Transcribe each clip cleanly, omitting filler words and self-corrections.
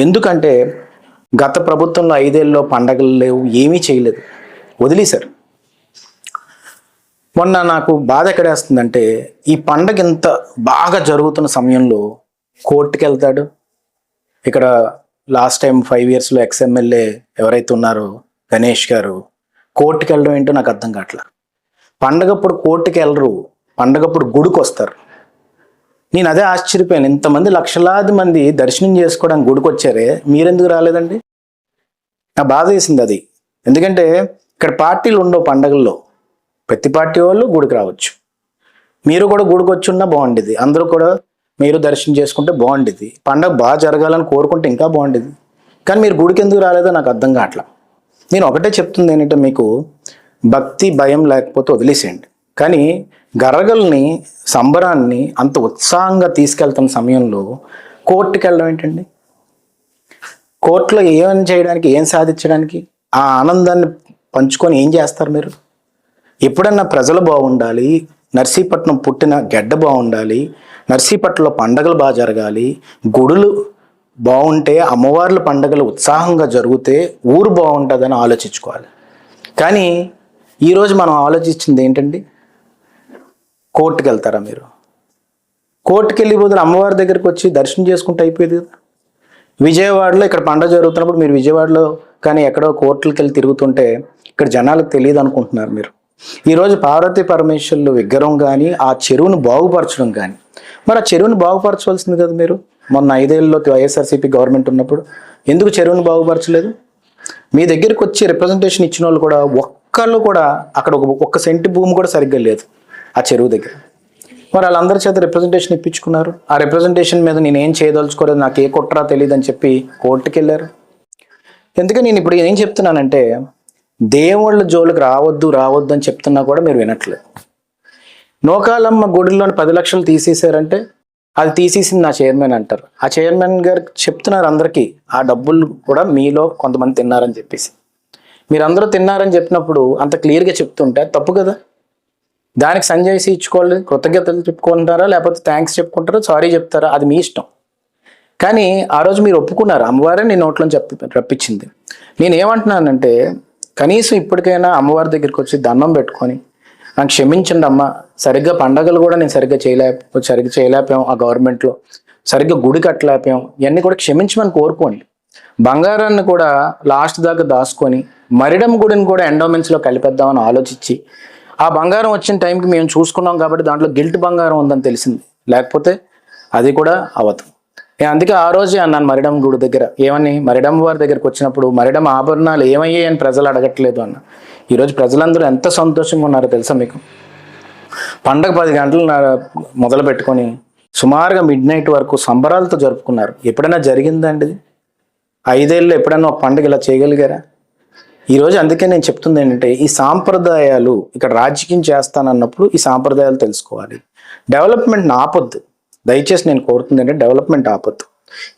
ఎందుకంటే గత ప్రభుత్వంలో 5 ఏళ్ళలో పండగలు లేవు, ఏమీ చేయలేదు, వదిలేశారు. మొన్న నాకు బాధ ఎక్కడేస్తుందంటే ఈ పండగ ఇంత బాగా జరుగుతున్న సమయంలో కోర్టుకి వెళ్తాడు. ఇక్కడ లాస్ట్ టైం 5 yearsలో ఎక్స్ఎమ్మెల్యే ఎవరైతే ఉన్నారో గణేష్ గారు కోర్టుకి వెళ్ళడం ఏంటో నాకు అర్థం కావట్లేదు. పండగప్పుడు కోర్టుకి వెళ్ళరు, పండగప్పుడు గుడికి వస్తారు. నేను అదే ఆశ్చర్యపోయాను, ఇంతమంది లక్షలాది మంది దర్శనం చేసుకోవడానికి గుడికి వచ్చారే, మీరెందుకు రాలేదండి? నా బాధ వేసింది అది. ఎందుకంటే ఇక్కడ పార్టీలు ఉండవు పండగల్లో, ప్రతి పార్టీ వాళ్ళు గుడికి రావచ్చు. మీరు కూడా గుడికి వచ్చి ఉన్నా బాగుండేది, అందరూ కూడా మీరు దర్శనం చేసుకుంటే బాగుండేది, పండగ బాగా జరగాలని కోరుకుంటే ఇంకా బాగుండేది. కానీ మీరు గుడికి ఎందుకు రాలేదో నాకు అర్థం కావట్లా. నేను ఒకటే చెప్తుంది ఏంటంటే, మీకు భక్తి భయం లేకపోతే వదిలేసేయండి. కానీ గరగల్ని సంబరాన్ని అంత ఉత్సాహంగా తీసుకెళ్తున్న సమయంలో కోర్టుకి వెళ్ళడం ఏంటండి? కోర్టులో ఏమని చేయడానికి, ఏం సాధించడానికి? ఆ ఆనందాన్ని పంచుకొని ఏం చేస్తారు మీరు? ఎప్పుడన్నా ప్రజలు బాగుండాలి, నర్సీపట్నం పుట్టిన గెడ్డ బాగుండాలి, నర్సీపట్నంలో పండగలు బాగా జరగాలి, గుడులు బాగుంటే, అమ్మవార్ల పండగలు ఉత్సాహంగా జరిగితే ఊరు బాగుంటుందని ఆలోచించుకోవాలి. కానీ ఈరోజు మనం ఆలోచించింది ఏంటండి? కోర్టుకి వెళ్తారా మీరు? కోర్టుకి వెళ్ళి బదులు అమ్మవారి దగ్గరికి వచ్చి దర్శనం చేసుకుంటే అయిపోయేది కదా. విజయవాడలో ఇక్కడ పండుగ జరుగుతున్నప్పుడు మీరు విజయవాడలో కానీ ఎక్కడో కోర్టులకు వెళ్ళి తిరుగుతుంటే ఇక్కడ జనాలకు తెలియదు అనుకుంటున్నారు మీరు. ఈరోజు పార్వతీ పరమేశ్వరులు విగ్రహం కానీ ఆ చెరువును బాగుపరచడం కానీ, మరి ఆ చెరువును బాగుపరచవలసింది కదా మీరు. మొన్న 5 ఏళ్ళలో వైఎస్ఆర్సీపీ గవర్నమెంట్ ఉన్నప్పుడు ఎందుకు చెరువును బాగుపరచలేదు? మీ దగ్గరికి వచ్చి రిప్రజెంటేషన్ ఇచ్చిన వాళ్ళు కూడా ఒక్కళ్ళు కూడా అక్కడ ఒక్క సెంటు భూమి కూడా సరిగ్గా లేదు ఆ చెరువు దగ్గర. మరి వాళ్ళందరి చేత రిప్రజెంటేషన్ ఇప్పించుకున్నారు. ఆ రిప్రజెంటేషన్ మీద నేను ఏం చేయదలుచుకోలేదు, నాకు ఏ కుట్రా తెలియదు అని చెప్పి కోర్టుకి వెళ్ళారు. ఎందుకని నేను ఇప్పుడు ఏం చెప్తున్నానంటే, దేవుళ్ళ జోలికి రావద్దు అని చెప్తున్నా కూడా మీరు వినట్లేదు. నోకాలమ్మ గుడిలోని 10 లక్షలు తీసేశారంటే అది తీసేసింది నా చైర్మన్ అంటారు. ఆ చైర్మన్ గారు చెప్తున్నారు అందరికీ ఆ డబ్బులు కూడా మీలో కొంతమంది తిన్నారని చెప్పేసి. మీరందరూ తిన్నారని చెప్పినప్పుడు అంత క్లియర్గా చెప్తుంటే తప్పు కదా. దానికి సంజయ్సి ఇచ్చుకోవాలి, కృతజ్ఞతలు చెప్పుకుంటారా, లేకపోతే థ్యాంక్స్ చెప్పుకుంటారా, సారీ చెప్తారా, అది మీ ఇష్టం. కానీ ఆ రోజు మీరు ఒప్పుకున్నారు, అమ్మవారే నీ నోట్లో రప్పించింది. నేను ఏమంటున్నానంటే, కనీసం ఇప్పటికైనా అమ్మవారి దగ్గరికి వచ్చి దండం పెట్టుకొని నాకు క్షమించండి అమ్మ, సరిగ్గా పండగలు కూడా నేను సరిగ్గా చేయలేకపోయాం, ఆ గవర్నమెంట్లో సరిగ్గా గుడి కట్టలేకపోయాం, ఇవన్నీ కూడా క్షమించమని కోరుకోండి. బంగారాన్ని కూడా లాస్ట్ దాకా దాచుకొని మరిడం గుడిని కూడా ఎండోమెంట్స్లో కలిపేద్దామని ఆలోచించి, ఆ బంగారం వచ్చిన టైంకి మేము చూసుకున్నాం కాబట్టి దాంట్లో గిల్ట్ బంగారం ఉందని తెలిసింది, లేకపోతే అది కూడా అవ్వదు. నేను అందుకే ఆ రోజే అన్నాను మరిడం గుడి దగ్గర, ఏమని, మరిడం వారి దగ్గరికి వచ్చినప్పుడు మరిడం ఆభరణాలు ఏమయ్యాయి అని ప్రజలు అడగట్లేదు అన్న. ఈరోజు ప్రజలందరూ ఎంత సంతోషంగా ఉన్నారో తెలుసా మీకు? పండగ 10 గంటలు మొదలు పెట్టుకొని సుమారుగా midnight వరకు సంబరాలతో జరుపుకున్నారు. ఎప్పుడైనా జరిగిందండి? 5 ఏళ్ళు ఎప్పుడైనా ఒక పండుగ ఇలా చేయగలిగారా? ఈరోజు అందుకే నేను చెప్తుంది ఏంటంటే, ఈ సాంప్రదాయాలు ఇక్కడ రాజకీయం చేస్తానన్నప్పుడు ఈ సాంప్రదాయాలు తెలుసుకోవాలి. డెవలప్మెంట్ని ఆపొద్దు, దయచేసి నేను కోరుతుంది ఏంటంటే డెవలప్మెంట్ ఆపొద్దు.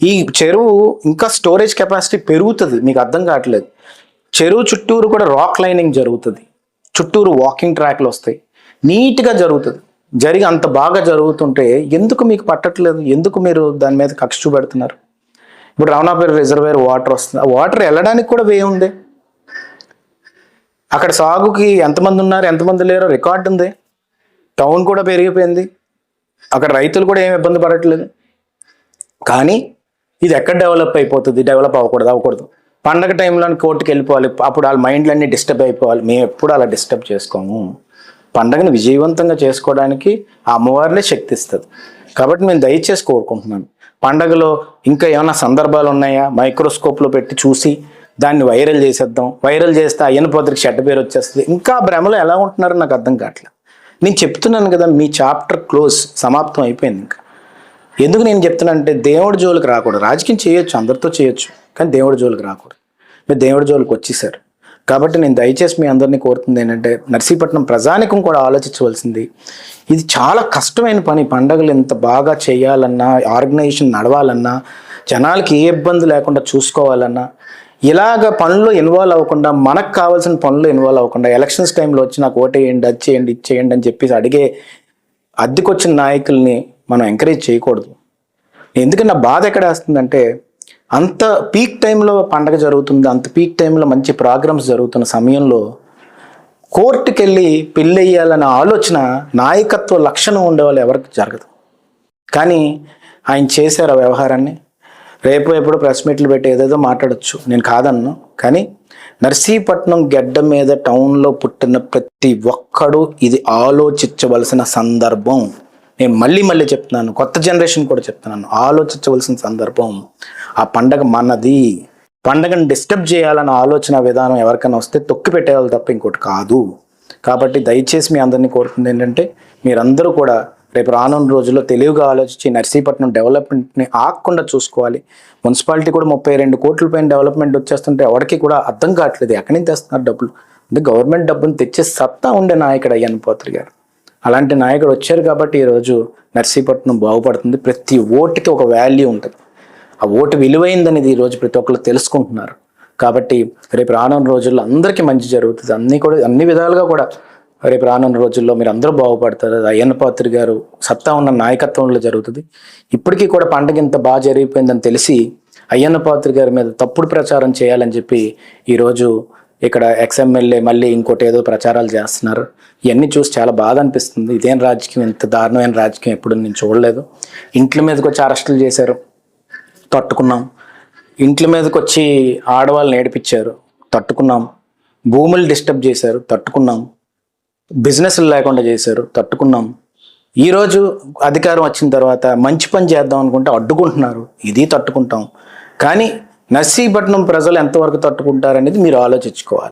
ఈ చెరువు ఇంకా స్టోరేజ్ కెపాసిటీ పెరుగుతుంది, మీకు అర్థం కావట్లేదు. చెరువు చుట్టూరు కూడా రాక్ లైనింగ్ జరుగుతుంది, చుట్టూరు వాకింగ్ ట్రాక్లు వస్తాయి, నీట్గా జరుగుతుంది. జరిగి అంత బాగా జరుగుతుంటే ఎందుకు మీకు పట్టట్లేదు? ఎందుకు మీరు దాని మీద కక్ష చూపెడుతున్నారు? ఇప్పుడు రావణాపేట రిజర్వేర్ వాటర్ వస్తుంది, ఆ వాటర్ వెళ్ళడానికి కూడా వే ఉంది. అక్కడ సాగుకి ఎంతమంది ఉన్నారు, ఎంతమంది లేరో రికార్డు ఉంది. టౌన్ కూడా పెరిగిపోయింది, అక్కడ రైతులు కూడా ఏమి ఇబ్బంది పడట్లేదు. కానీ ఇది ఎక్కడ డెవలప్ అయిపోతుంది? డెవలప్ అవ్వకూడదు. పండగ టైంలో కోర్టుకి వెళ్ళిపోవాలి, అప్పుడు వాళ్ళ మైండ్లన్నీ డిస్టర్బ్ అయిపోవాలి. మేము ఎప్పుడు అలా డిస్టర్బ్ చేసుకోము. పండగను విజయవంతంగా చేసుకోవడానికి ఆ అమ్మవారినే శక్తి ఇస్తుంది. కాబట్టి నేను దయచేసి కోరుకుంటున్నాను, పండగలో ఇంకా ఏమైనా సందర్భాలు ఉన్నాయా మైక్రోస్కోప్లో పెట్టి చూసి దాన్ని వైరల్ చేసేద్దాం. వైరల్ చేస్తే అయ్యన పోతరికి చెడ్డ పేరు వచ్చేస్తుంది. ఇంకా భ్రమలో ఎలా ఉంటున్నారో నాకు అర్థం కావట్లేదు. నేను చెప్తున్నాను కదా, మీ చాప్టర్ క్లోజ్, సమాప్తం అయిపోయింది. ఇంకా ఎందుకు నేను చెప్తున్నానంటే, దేవుడి జోలికి రాకూడదు. రాజకీయం చేయొచ్చు, అందరితో చేయొచ్చు, కానీ దేవుడి జోలికి రాకూడదు. మీరు దేవుడి జోలికి వచ్చేసారు. కాబట్టి నేను దయచేసి మీ అందరినీ కోరుతుంది ఏంటంటే, నర్సీపట్నం ప్రజానికం కూడా ఆలోచించవలసింది, ఇది చాలా కష్టమైన పని. పండగలు ఎంత బాగా చేయాలన్నా, ఆర్గనైజేషన్ నడవాలన్నా, జనాలకి ఏ ఇబ్బంది లేకుండా చూసుకోవాలన్నా, ఇలాగ పనుల్లో ఇన్వాల్వ్ అవ్వకుండా, మనకు కావాల్సిన పనుల్లో ఇన్వాల్వ్ అవ్వకుండా, ఎలక్షన్స్ టైంలో వచ్చి నాకు ఓటేయండి, అది చేయండి, ఇది చేయండి అని చెప్పేసి అడిగే అద్దెకొచ్చిన నాయకుల్ని మనం ఎంకరేజ్ చేయకూడదు. ఎందుకంటే నా బాధ ఎక్కడ వేస్తుందంటే, అంత పీక్ టైంలో పండగ జరుగుతుంది, అంత పీక్ టైంలో మంచి ప్రోగ్రామ్స్ జరుగుతున్న సమయంలో కోర్టుకి వెళ్ళి పెళ్ళి అయ్యాలన్న ఆలోచన నాయకత్వ లక్షణం ఉండే వాళ్ళు ఎవరికి జరగదు. కానీ ఆయన చేశారు ఆ వ్యవహారాన్ని. రేపు ఎప్పుడు ప్రెస్ మీట్లు పెట్టి ఏదేదో మాట్లాడచ్చు, నేను కాదన్ను. కానీ నర్సీపట్నం గడ్డ మీద టౌన్లో పుట్టిన ప్రతి ఒక్కడు ఇది ఆలోచించవలసిన సందర్భం. నేను మళ్ళీ చెప్తున్నాను, కొత్త జనరేషన్ కూడా చెప్తున్నాను, ఆలోచించవలసిన సందర్భం. ఆ పండగ మనది. పండగను డిస్టర్బ్ చేయాలన్న ఆలోచన విధానం ఎవరికైనా వస్తే తొక్కి పెట్టేవాళ్ళు తప్ప ఇంకోటి కాదు. కాబట్టి దయచేసి మీ అందరినీ కోరుతుంది ఏంటంటే, మీరందరూ కూడా రేపు రానున్న రోజుల్లో తెలివిగా ఆలోచించి నర్సీపట్నం డెవలప్మెంట్ని ఆగకుండా చూసుకోవాలి. మున్సిపాలిటీ కూడా 32 కోట్ల పైన డెవలప్మెంట్ వచ్చేస్తుంటే ఎవరికి కూడా అర్థం కావట్లేదు, ఎక్కడి నుంచి తెస్తున్నారు డబ్బులు. అంటే గవర్నమెంట్ డబ్బును తెచ్చే సత్తా ఉండే నాయకుడు అయ్యన్న పాత్రుడు గారు. అలాంటి నాయకుడు వచ్చారు కాబట్టి ఈరోజు నర్సీపట్నం బాగుపడుతుంది. ప్రతి ఓటుకి ఒక వాల్యూ ఉంటుంది. ఆ ఓటు విలువైందనేది ఈరోజు ప్రతి ఒక్కరు తెలుసుకుంటున్నారు. కాబట్టి రేపు రానున్న రోజుల్లో అందరికీ మంచి జరుగుతుంది. అన్ని విధాలుగా కూడా రేపు రానున్న రోజుల్లో మీరు అందరూ బాగుపడతారు. అయ్యన్న పాత్రుడు గారు సత్తా ఉన్న నాయకత్వంలో జరుగుతుంది. ఇప్పటికీ కూడా పండుగ ఇంత బాగా జరిగిపోయిందని తెలిసి అయ్యన్న పాత్రుడు గారి మీద తప్పుడు ప్రచారం చేయాలని చెప్పి ఈరోజు ఇక్కడ ఎక్స్ఎమ్మెల్యే మళ్ళీ ఇంకోటి ఏదో ప్రచారాలు చేస్తున్నారు. ఇవన్నీ చూసి చాలా బాధ అనిపిస్తుంది. ఇదేం రాజకీయం, ఇంత దారుణమైన రాజకీయం ఎప్పుడు నేను చూడలేదు. ఇంట్ల మీదకి వచ్చి అరెస్టులు చేశారు, తట్టుకున్నాం. ఇంట్ల మీదకి వచ్చి ఆడవాళ్ళని ఏడిపించారు, తట్టుకున్నాం. భూములు డిస్టర్బ్ చేశారు, తట్టుకున్నాం. బిజినెస్లు లేకుండా చేశారు, తట్టుకున్నాం. ఈరోజు అధికారం వచ్చిన తర్వాత మంచి పని చేద్దాం అనుకుంటే అడ్డుకుంటున్నారు, ఇది తట్టుకుంటాం. కానీ నర్సీపట్నం ప్రజలు ఎంతవరకు తట్టుకుంటారనేది మీరు ఆలోచించుకోవాలి.